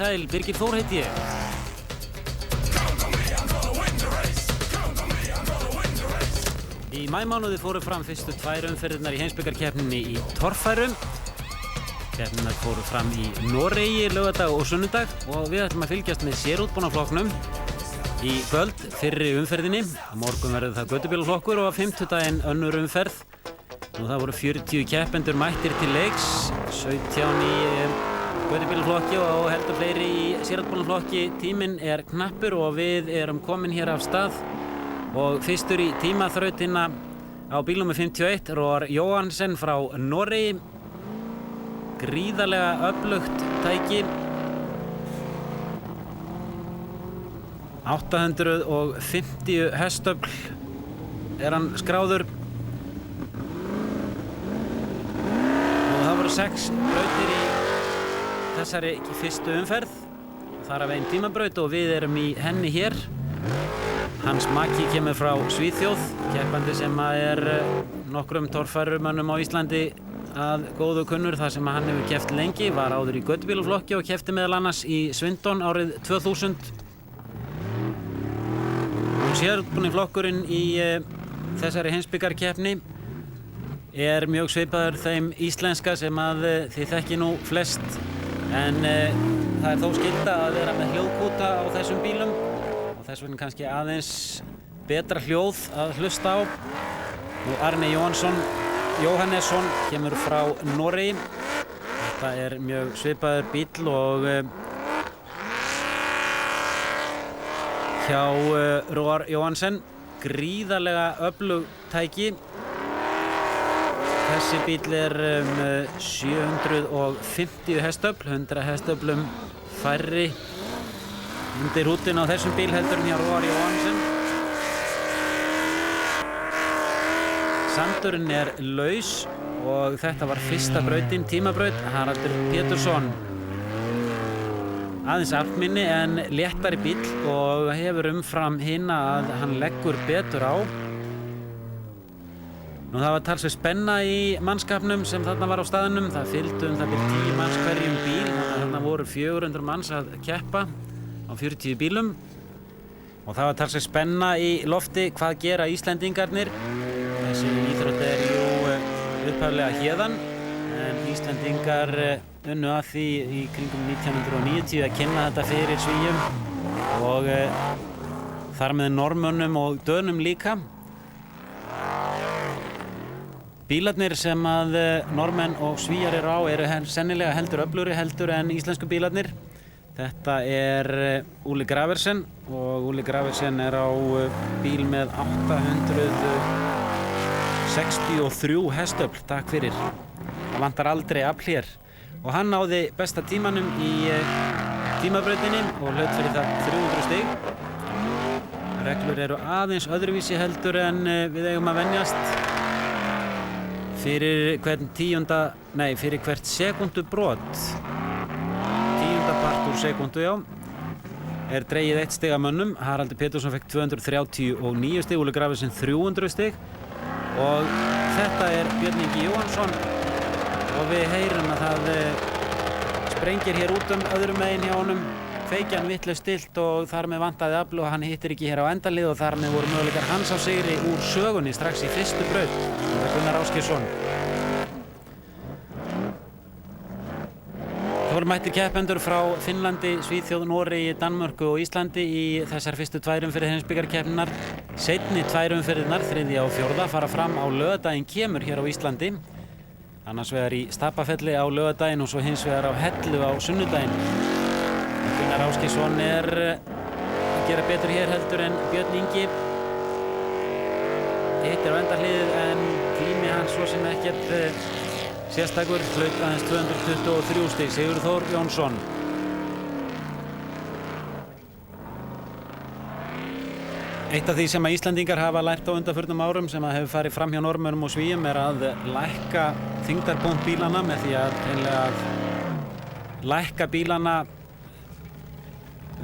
sæl, Birgir Þór heiti ég. Í maímánuði fóru fram fyrstu 2 umferðirnar í heimsbikarkeppninni í torfærum. Keppninnar fóru fram í Noregi laugardag og sunnudag og við ætlum að fylgjast með sérútbúnaflokknum í kvöld fyrri umferðinni. Á morgun verður það götubílaflokkur og á fimmtudaginn önnur umferð. Nú það voru 40 keppendur mættir til leiks, 17 í götubílaflokki og heldur fleiri í sérútbúnaflokki. Tíminn er knappur og við erum komin hér af stað. Og fyrstur í tímaþrautina á bílnúmer 51, Roar Johansen frá Noregi. Gríðarlega öflugt tæki. 850 hestöfl er hann skráður. Og það voru 6 brautir í þessari fyrstu umferð. Þar af ein tímabraut og við erum í henni hér. Hans maki kemur frá Svíþjóð, keppandi sem er nokkrum torfærumönnum á Íslandi að góðu kunnur þar sem hann hefur keppt lengi, var áður í götubílaflokki og keppti meðal annars í Swindon árið 2000. Sérútbúningflokkurinn í þessari heimsbikarkeppni er mjög svipaður þeim íslenska sem að þið þekki nú flest, en það er þó skylda að vera með hljóðkúta á þessum bílum. Þess vegna kannski aðeins betra hljóð að hlusta á. Nú Arne Jóhannesson kemur frá Noregi. Þetta er mjög svipaður bíll og hjá Roar Johansen. Gríðarlega öflug tæki. Þessi bíll er 750 hestöfl, 100 hestöflum færri undir húddin á þessum bíl heldur hjá Roar Johansen. Sandurinn er laus og þetta var fyrsta brautin, tímabraut. Haraldur Pétursson. Aðeins aflminni en léttari bíll og hefur umfram hina að hann leggur betur á. Nú það var talsvert spenna í mannskapnum sem þarna var á staðnum. Það fylgdu það byrja 10 manns hverjum bíl, þannig að þarna voru 400 manns að keppa á 40 bílum og það var talsvert spenna í lofti. Hvað gera Íslendingarnir? Þessi íþrótt er jú upphaflega héðan, en Íslendingar unnu að því í kringum 1990 að kynna þetta fyrir Svíum og þar með Norðmönnum og Dönum líka. Bílarnir sem að Norðmenn og Svíjar eru á eru sennilega heldur öflugri heldur en íslensku bílarnir. Þetta er Ole Graversen og Ole Graversen er á bíl með 863 hestöfl, takk fyrir. Það vantar aldrei afl hér. Og hann náði besta tímanum í tímabrautinni og hlaut fyrir það 300 stig. Reglur eru aðeins öðruvísi heldur en við eigum að venjast. Fyrir hvert sekúndubrot, part úr sekúndu, já, er dregið 1 stig af mönnum. Haraldur Pétursson fekk 239 stig, Ole Graversen 300 stig og þetta er Björn Ingi Jóhannsson og við heyrum að það sprengir hér út öðrum megin hjá honum. Kveikjan vitlaust stillt og þar með vantaði afl og hann hittir ekki hér á endalið og þar með voru möguleikar hans á sigri úr sögunni strax í fyrstu braut. Það er Gunnar Ásgeirsson. Það voru mættir keppendur frá Finnlandi, Svíþjóð, Noregi, Danmörku og Íslandi í þessar fyrstu 2 umferðir heimsbikarkeppninnar. Seinni 2 umferðirnar, 3. og 4. fara fram á laugardaginn kemur hér á Íslandi. Annars vegar í Stapafelli á laugardaginn og svo hins vegar á Hellu á sunnudaginn. Gunnar Ásgeirsson er að gera betur hér heldur en Björn Ingi. Hittir á endarhliðið en tími hans svo sem ekkert sérstakur, hlaut aðeins 223 stig, Sigurður Þór Jónsson. Eitt af því sem að Íslendingar hafa lært á undanförnum árum sem að hefur farið fram hjá Norðmönnum og Svíum er að lækka þyngdarpunkt bílana með því að hreinlega lækka bílana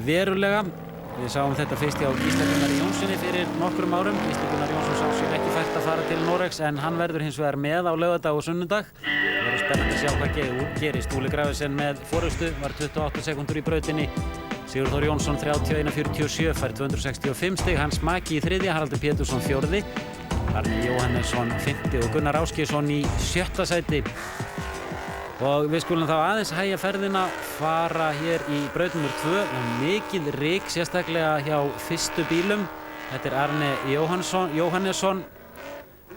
verulega. Við sáum þetta fyrst hjá Gísla Gunnari Jónssoni fyrir nokkrum árum. Gísli Gunnar Jónsson sá sér ekki fært að fara til Noregs en hann verður hins vegar með á laugardag og sunnudag. Það verður spennandi að sjá hvað gerist. Óli Graversen með forystu, var 28 sekúndur í brautinni. Sigurður Þór Jónsson 31:47, fær 265 stig. Hans Maki í þriðja, Haraldur Pétursson fjórði. Arni Jóhannesson 5. og Gunnar Ásgeirsson í 7. sæti. Og við skulum þá aðeins hægja ferðina, fara hér í braut nr. 2 og mikið ryk, sérstaklega hjá fyrstu bílum. Þetta er Arne Jóhannesson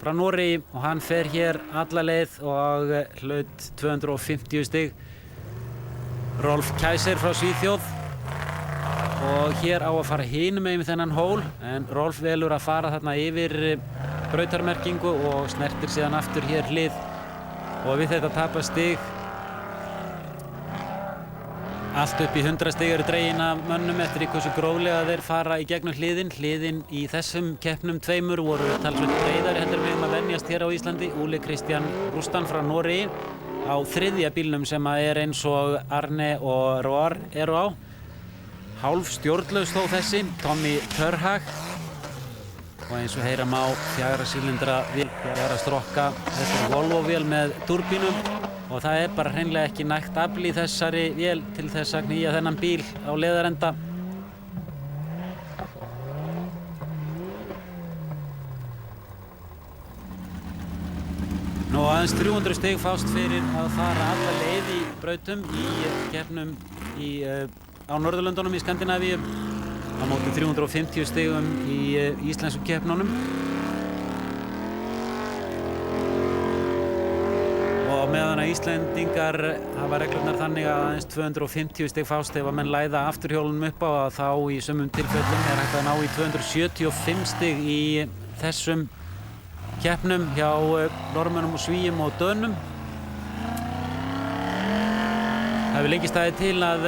frá Noregi og hann fer hér alla leið og hlaut 250 stig. Rolf Kaiser frá Svíþjóð og hér á að fara hinum megin við þennan hól, en Rolf velur að fara þarna yfir brautarmerkingu og snertir síðan aftur hér hlið og við þetta tapast stig. Allt upp í 100 stig eru dregin af mönnum eftir hversu gróflega þeir fara í gegnum hliðin. Hliðin í þessum keppnum tveimur voru talsveit breiðari heldur en við að venjast hér á Íslandi. Ole Kristján Rustan frá Noregi á þriðja bílnum sem er eins og Arne og Roar eru á. Hálf stjórnlaus þó þessi, Tommy Törhag. Og eins og heyra má 4 sílindra vél, 4 strokka, þetta er Volvo-vél með turbínum og það er bara hreinlega ekki nægt afl í þessari vél til þess að knýja þennan bíl á leiðarenda. Nú aðeins 300 stig fást fyrir að fara alla leið í brautum í keppnum á Norðurlöndunum í Skandinavíu. Á móti 350 stigum í íslensku keppnunum. Og meðan að Íslendingar hafa reglurnar þannig að aðeins 250 stig fást ef að menn læða afturhjólunum upp á, að þá í sumum tilfellum er hægt að ná í 275 stig í þessum keppnum hjá Norðmönnum og Svíum og Dönum. Það hefur lengi staðið til að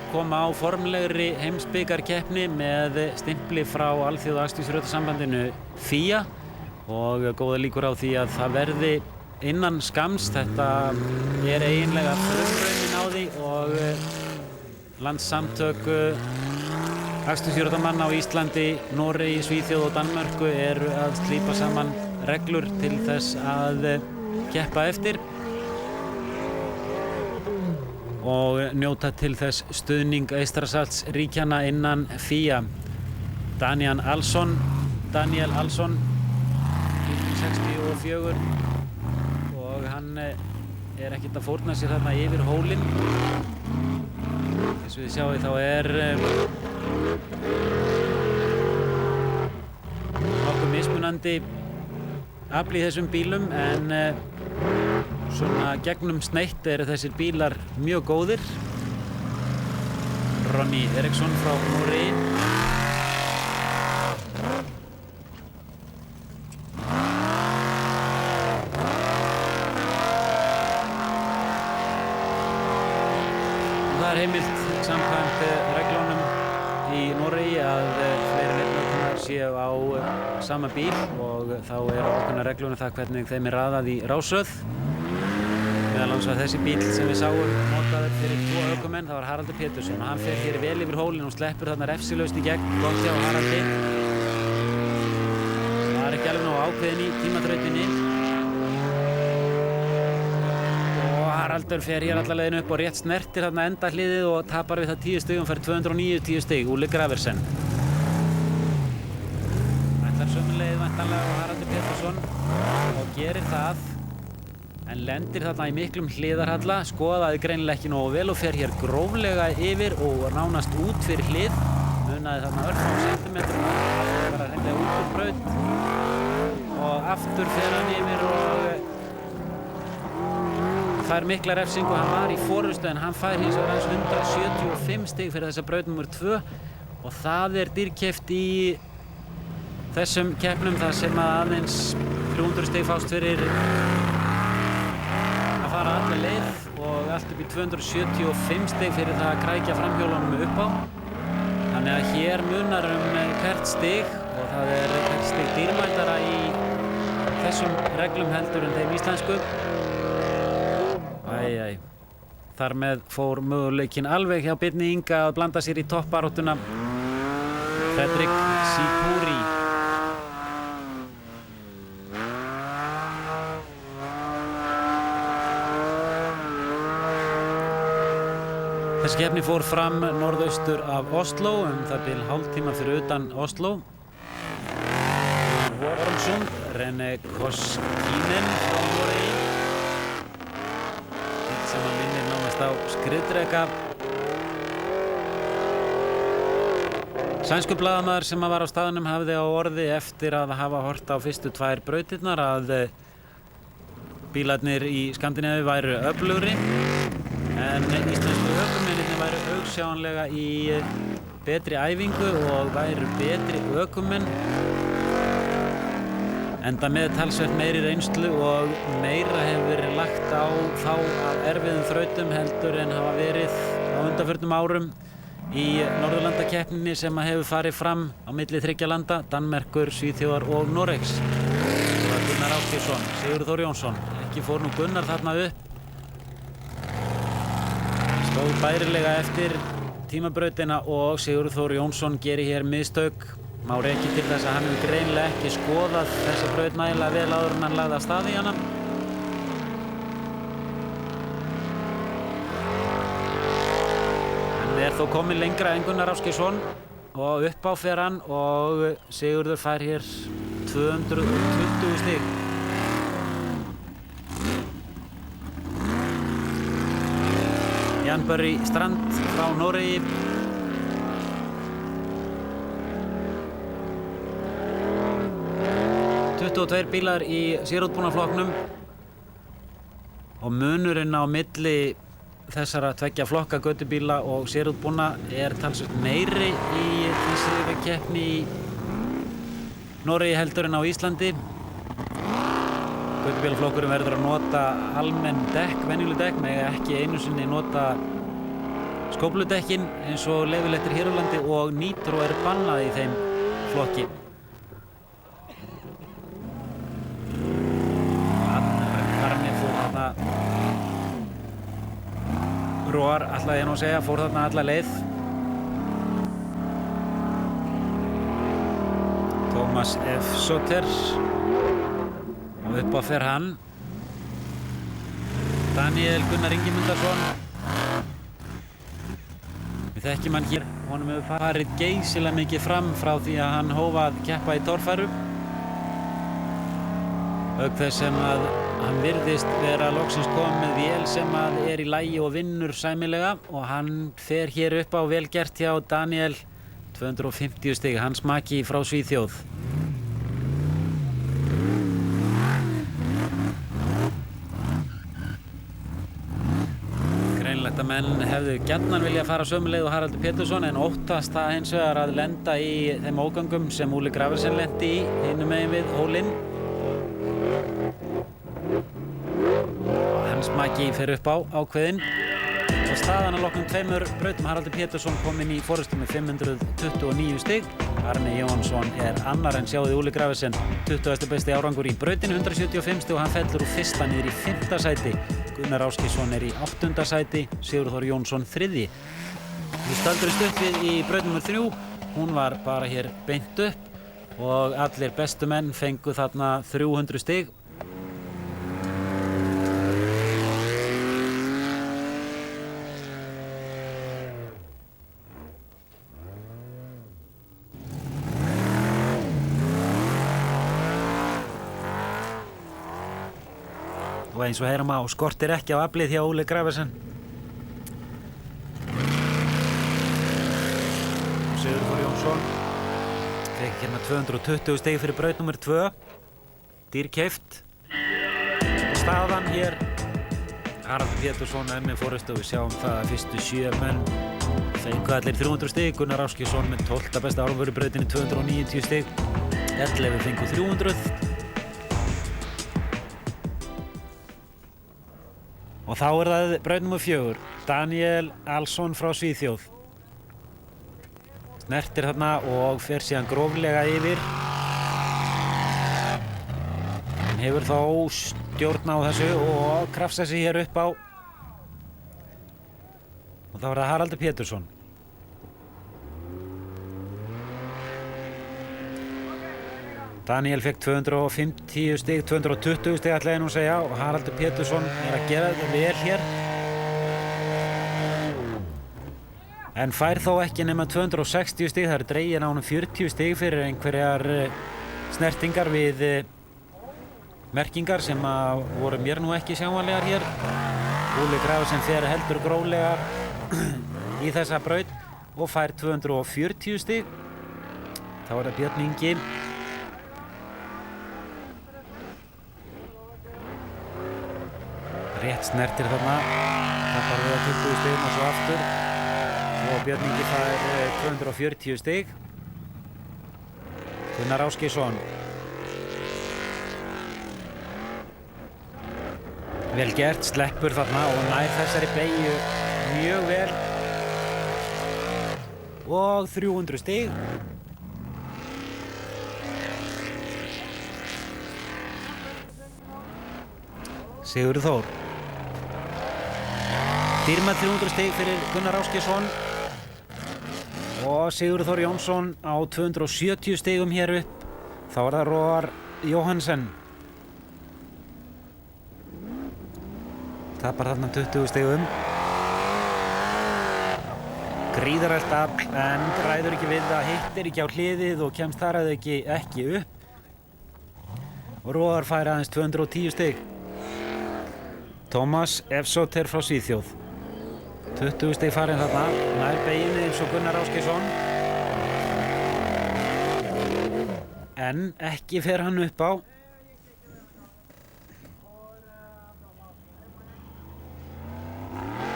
koma á formlegri heimsbikarkeppni með stimpli frá Alþjóða Akstursrautasambandinu FIA og góða líkur á því að það verði innan skamms. Þetta er eiginlega frumraunin á því og landssamtök akstursrautamanna á Íslandi, Noregi, Svíþjóð og Danmörku eru að slípa saman reglur til þess að keppa eftir og njóta til þess stuðning Eystrasaltsríkjanna innan FIA. Daniel Alsson, 64 og hann er ekkert að fórna sér þarna yfir hólinn. Eins og þið sjáið þá er nokkuð mismunandi afl í þessum bílum, en svona gegnum sneitt eru þessir bílar mjög góðir. Ronny Eriksson frá Noregi. Það er heimilt samkvæmt reglunum í Noregi að fleiri en einn ökumaður séu á sama bíl og þá eru ákveðnar reglur um það hvernig þeim er raðað í rásröð. Meðal annars var þessi bíl sem við sáum notaður fyrir 2 ökumenn, það var Haraldur Pétursson og hann fer hér vel yfir hólinn og sleppur þarna refsilaust í gegn. Gott hjá Haraldi. Það er ekki alveg nógu ákveðin í tímaþrautinni. Og Haraldur fer hér alla leiðin upp og rétt snertir þarna enda hliðið og tapar við það 10 stigum, fær 290 stig. Óli Graversen. Ætlar sömuleiðis væntanlega Haraldur Pétursson og gerir það. En lendir þarna í miklum hliðarhalla, skoðaði greinilega ekki nógu vel og fer hér gróflega yfir og nánast út fyrir hlið. Munaði þarna örfáum sentimetrum, það var hreinlega út úr braut og aftur fer hann yfir og fær mikla refsingu. Hann var í forystu en hann fær hins vegar aðeins 175 stig fyrir þessa braut nr. 2 og það er dýrkeypt í þessum keppnum þar sem aðeins 300 stig fást fyrir fara alla leið og allt upp í 275 stig fyrir það að krækja framhjólunum upp á. Þannig að hér munar hvert stig og það er hvert stig dýrmætara í þessum reglum heldur en þeim íslensku. Þar með fór möguleikinn alveg hjá Birni Inga að blanda sér í toppbaráttuna. Fredrik Sipuri. Þessi keppni fór fram norðaustur af Oslo, það bil hálftíma fyrir utan Oslo. Wormsund, René Koskinen frá Noregi. Eitt sem að minnir nánast á skriðdreka. Sænskur blaðamaður sem var á staðnum hafði á orði eftir að hafa hort á fyrstu 2 brautirnar að bílarnir í Skandinavíu væru öflugri en íslensku ökumennirnir væru augsjáanlega í betri æfingu og væru betri ökumenn enda með talsvert meiri reynslu og meira hefur verið lagt á þá af erfiðum þrautum heldur en hafa verið á undanförnum árum í Norðurlandakeppninni sem hefur farið fram á milli 3 landa, Danmerkur, Svíþjóðar og Noregs. Það var Gunnar Ásgeirsson, Sigurður Þór Jónsson. Ekki fór nú Gunnar þarna upp. Stóð bærilega eftir tímabrautina og Sigurður Þór Jónsson gerir hér mistök. Má rekja til þess að hann hefur greinilega ekki skoðað þessa braut nægilega vel áður en hann lagði af stað í hana. Er þó komið lengra en Gunnar Ásgeirsson og upp á fer hann og Sigurður fær hér 220 stig. Jan Børri Strand frá Noregi. Tveir bílar í sérútbúnarflokknum og munurinn á milli þessara 2 flokka götubíla og sérútbúna er talsvert meiri í þessari keppni í Noregi heldur en á Íslandi. Götubílaflokkurinn verður að nota almenn dekk, venjuleg dekk, mega ekki einu sinni nota skófludekkin eins og leyfilegt er hér á landi og nitro er bannað í þeim flokki. Róar, ætlaði ég nú að segja, fór þarna alla leið. Tómas F. Soter og upp á fer hann. Daniel Gunnar Ingimundarson. Við þekkjum hann hér. Honum hefur farið geysilega mikið fram frá því að hann hóf að keppa í torfæru. Auk þess sem að hann virðist vera loksins komið með vél sem að er í lagi og vinnur sæmilega og hann fer hér upp á vel gert hjá Daniel, 250 stig, hans maki frá Svíþjóð. Greinilegt að menn hefðu gjarnan viljað fara sömu leið og Haraldur Pétursson en óttast það hins vegar að lenda í þeim ógöngum sem Óli Graversen lenti í hinum megin við hólinn. Hans maki fer upp á ákveðinn og staðan að loknum 2 brautum. Haraldur Pétursson kom inn í forystu með 529 stig. Arne Jónsson er annar en sjáði Óli Graversen 20. besti árangur í brautinu, 175 stig og hann fellur úr fyrsta niður í 5. sæti. Gunnar Ásgeirsson er í 8. sæti, Sigurður Þór Jónsson 3. Við stöldumst upp við í braut nr. 3. Hún var bara hér beint upp og allir bestu menn fengu þarna 300 stig. Og eins og heyrum á skortir ekki á aflið hjá Óli Graversen. Sigurður Þór Jónsson fekk hérna 220 stig fyrir braut nr. 2. Dýrkeypt. Staðan hér. Haraldur Pétursson er með forystu og við sjáum það að fyrstu 7 menn fengu allir 300 stig. Gunnar Ásgeirsson með 12. besta árangur í brautinu 290 stig. 11 fengu 300. Og þá er það braut nr. 4, Daniel Alsson frá Svíþjóð. Snertir þarna og fer síðan gróflega yfir. Hann hefur þó stjórn á þessu og krafsar sig hér upp á. Og þá er það Haraldur Pétursson. Daniel fekk 250 stig, 220 stig ætla ég nú að segja og Haraldur Pétursson er að gera þetta vel hér. En fær þó ekki nema 260 stig, það dregin á honum 40 stig fyrir einhverjar snertingar við merkingar sem voru mér nú ekki sjáanlegar hér. Óli Graversen fer heldur gróflega í þessa braut og fær 240 stig. Þá það Björn Ingi. Rétt snertir þarna, tapar við 20 stigum og svo aftur. Og Björn Ingi fær 240 stig. Gunnar Ásgeirsson. Vel gert, sleppur þarna og nær þessari beygju mjög vel. Og 300 stig. Sigurður Þór. Dýrmætt 300 stig fyrir Gunnar Ásgeirsson. Og Sigurður Þór Jónsson á 270 stigum hér upp. Þá það Roar Jóhansen. Tapar þarna 20 stigum. Gríðarlegt afl en ræður ekki við það, hittir ekki á hliðið og kemst þar að ekki upp. Og Roar fær aðeins 210 stig. Tómas Efsóter frá Svíþjóð. 20 stig farin þarna, nær beginni eins og Gunnar Ásgeirsson. En ekki fer hann upp á.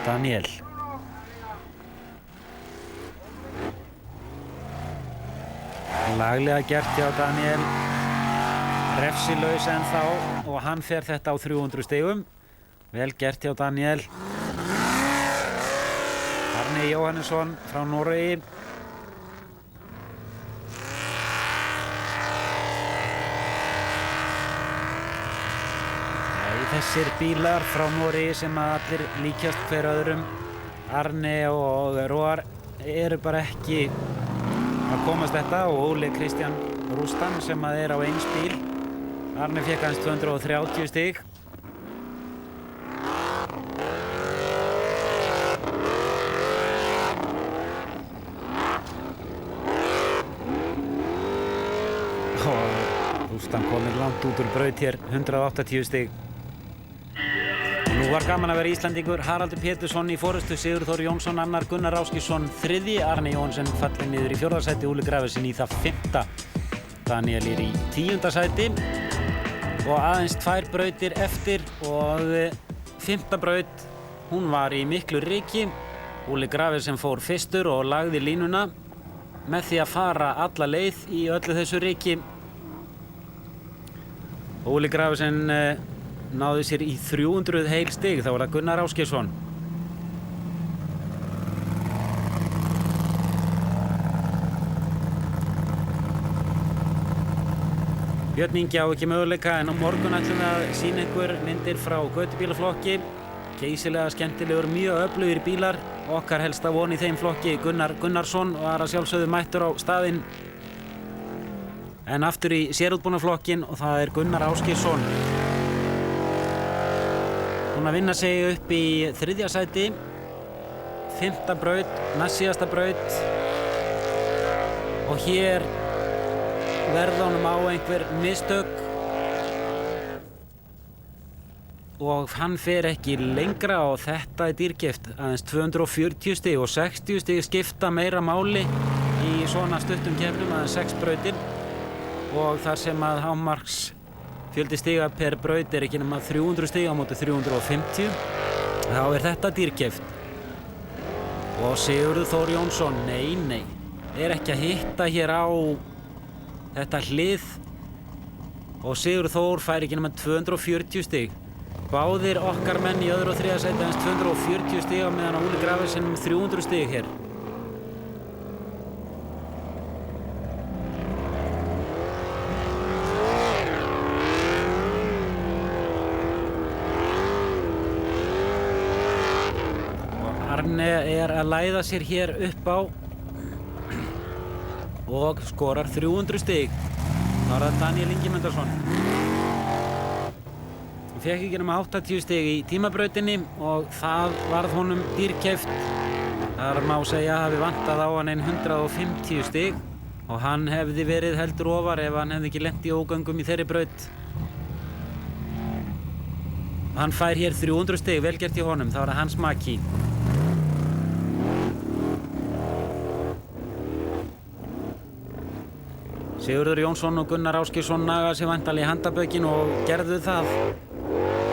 Daniel. Laglega gert hjá Daniel. Refsilaus ennþá og hann fer þetta á 300 stigum. Vel gert hjá Daniel. Arne Jóhannesson frá Noregi. Þessir bílar frá Noregi sem allir líkjast hver öðrum. Arne og Roar eru bara ekki að komast þetta og Óli Kristján Rústan sem er á eins bíl. Arne fékk aðeins 230 stig. Rústan komið langt út úr braut hér, 180 stig. Nú var gaman að vera Íslandingur. Haraldur Pétursson í forystu, Sigurður Þór Jónsson annar, Gunnar Ásgeirsson þriðji, Arne Jóhansen fallinn niður í 4. sæti, Óli Graversen í það 5. Daniel í 10. sæti og aðeins 2 brautir eftir og 5. braut, hún var í miklu ryki. Óli Graversen fór fyrstur og lagði línuna með því að fara alla leið í öllu þessu ryki. Óli Graversen náði sér í 300 heil stig, þá var það Gunnar Ásgeirsson. Björn Ingi á ekki möguleika en á morgun ætlum við að sýna ykkur myndir frá götubílaflokki. Geysilega skemmtilegur, mjög öflugir bílar. Okkar helsta von í þeim flokki, Gunnar Gunnarsson, var að sjálfsögðu mættur á staðinn. En aftur í sérútbúnarflokkin og það Gunnar Ásgeirsson. Hún að vinna sig upp í 3. sæti, 5. braut, næstsíðasta braut og hér verða honum á einhver mistök og hann fer ekki lengra og þetta dýrkeypt, aðeins 240 stig og 60 stig skipta meira máli í svona stuttum keppnum, aðeins 6 brautir og þar sem að hámarks fjöldi stiga per braut ekki nema 300 stiga á móti 350, þá þetta dýrkeypt. Og Sigurður Þór Jónsson, nei, ekki að hitta hér á þetta hlið og Sigurður Þór fær ekki nema 240 stig. Báðir okkar menn í 2. og 3. sæti aðeins 240 stiga meðan Óli Graversen 300 stig hér. Arne að læða sér hér upp á og skorar 300 stig. Þá það Daniel Ingimundarson. Hann fekk ekki nema 80 stig í tímabrautinni og það varð honum dýrkeypt. Þar má segja að hafi vantað á hann 150 stig og hann hefði verið heldur ofar ef hann hefði ekki lent í ógöngum í þeirri braut. Hann fær hér 300 stig, vel gert í honum, það var hans maki. Sigurður Jónsson og Gunnar Ásgeirsson naga sig væntanlega í handabökin og gerðu það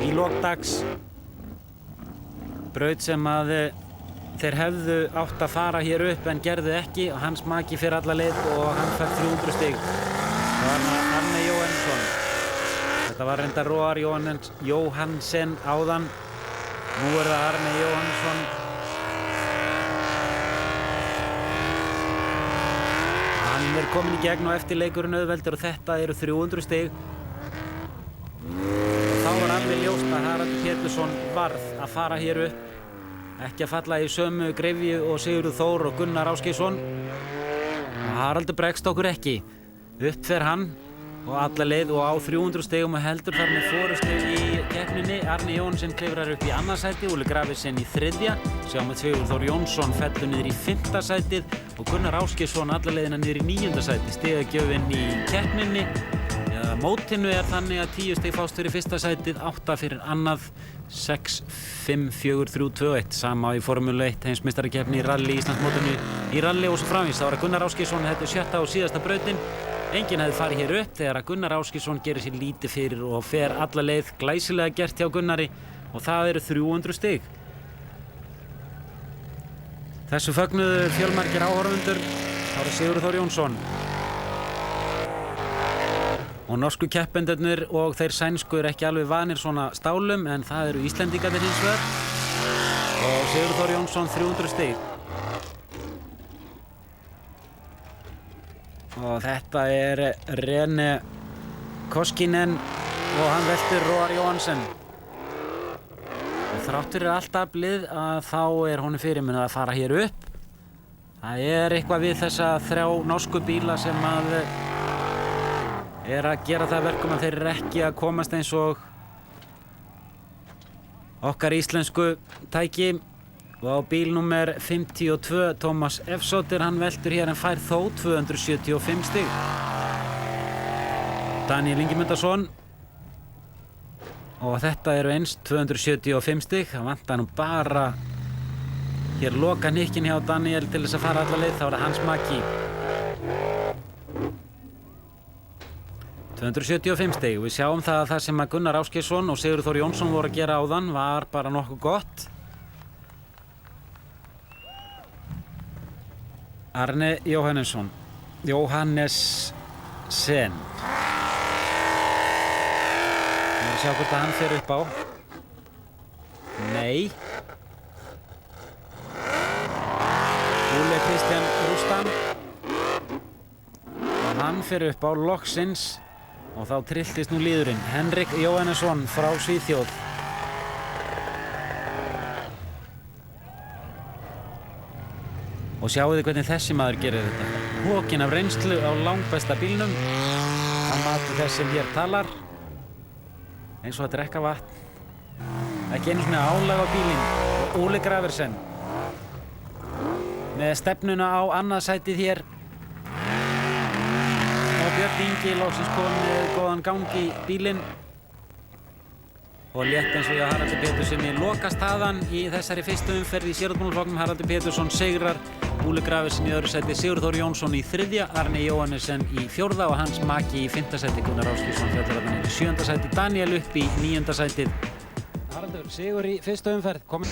í lok dags. Braut sem að þeir hefðu átt að fara hér upp en gerðu ekki og hans maki fyrir alla leið og hann fær 300 stig. Það var Arne Jóhannsson. Þetta var reyndar Roar Jóhansen áðan. Nú er það Arne Jóhannsson. Hann er komin í gegn og eftir leikurinn auðveldur og þetta eru 300 stig. Og þá var alveg ljóst að Haraldur Pétursson varð að fara hér upp. Ekki að falla í sömu Greifju og Sigurður Þór og Gunnar Ásgeirsson. Og Haraldur bregst okkur ekki. Upp fer hann og alla leið og á 300 stigum og heldur þar með forystu í keppninni. Arne Jóhansen klifrar upp í annað sæti, Óli Graversen í þriðja. Sjáum að Sigurður Þór Jónsson fellur niður í 5. sætið og Gunnar Ásgeirsson alla leiðina niður í 9. sæti. Stigagjöfin í keppninni. Mótinu þannig að 10 stig fást fyrir fyrsta sætið, 8 fyrir annað, 6, 5, 4, 3, 2, 1. Sama í Formúlu 1 heimsmeistarakeppni í rally Íslandsmótinu í rally og svo framvegis. Það var Gunnar Ásgeirsson, þetta er 7. og síðasta brautin. Enginn hefði farið hér upp þegar Gunnar Ásgeirsson gerir sér lítið fyrir og fer alla leið, glæsilega gert hjá Gunnari og það eru 300 stig. Þessu fögnuðu fjölmargir áhorfendur. Það var Sigurður Þór Jónsson. Og norsku keppendurnir og þeir sænsku eru ekki alveg vanir svona stálum en það eru Íslendingarnir hins vegar. Og Sigurður Þór Jónsson 300 stig. Og þetta er Rene Koskinen og hann veltir Roar Jóhansen. Og þrátt fyrir allt aflið að þá er honum fyrirmunað að fara hér upp. Það er eitthvað við þessa 3 norsku bíla sem að að gera það verkum að þeir eru ekki að komast eins og okkar íslensku tæki. Og á bíl númer 52, Tómas Efsóttir, hann veltur hér en fær þó 275 stig. Daniel Ingimundarson. Og þetta eru eins 275 stig. Það vantar nú bara hér loka hnykkinn hjá Daniel til þess að fara alla leið. Það var hans maki. 275 stig. Við sjáum það að það sem að Gunnar Ásgeirsson og Sigurður Þór Jónsson voru að gera áðan var bara nokkuð gott. Arne Jóhannesson. Jóhannesen. Við erum að sjá hvort að hann fer upp á. Nei. Ole Kristján Rústam. Og hann fer upp á loksins. Og þá trilltist nú líðurinn. Henrik Jóhannesson frá Svíþjóð. Og sjáu þið hvernig þessi maður gerir þetta. Hokinn af reynslu á langbesta bílnum. Að mati þess sem hér talar. Eins og að drekka vatn. Ekki einu svona álag á bílinn. Og Óli Graversen. Með stefnuna á annað sætið hér. Björn Ingi loksins kom með góðan gang í bílinn og létt eins og ég að Haraldur Pétursson í lokastaðan í þessari fyrstu umferð í sérútbúnarflokknum. Haraldur Pétursson sigrar, Óli Graversen í öðru sæti, Sigurður Þór Jónsson í þriðja, Arne Jóhannesson í fjórða og hans maki í 5. sæti, Gunnar Ásgeirsson fellur þarna niður í 7. sæti, Daniel upp í 9. sætið. Haraldur, sigur í fyrstu umferð, komin.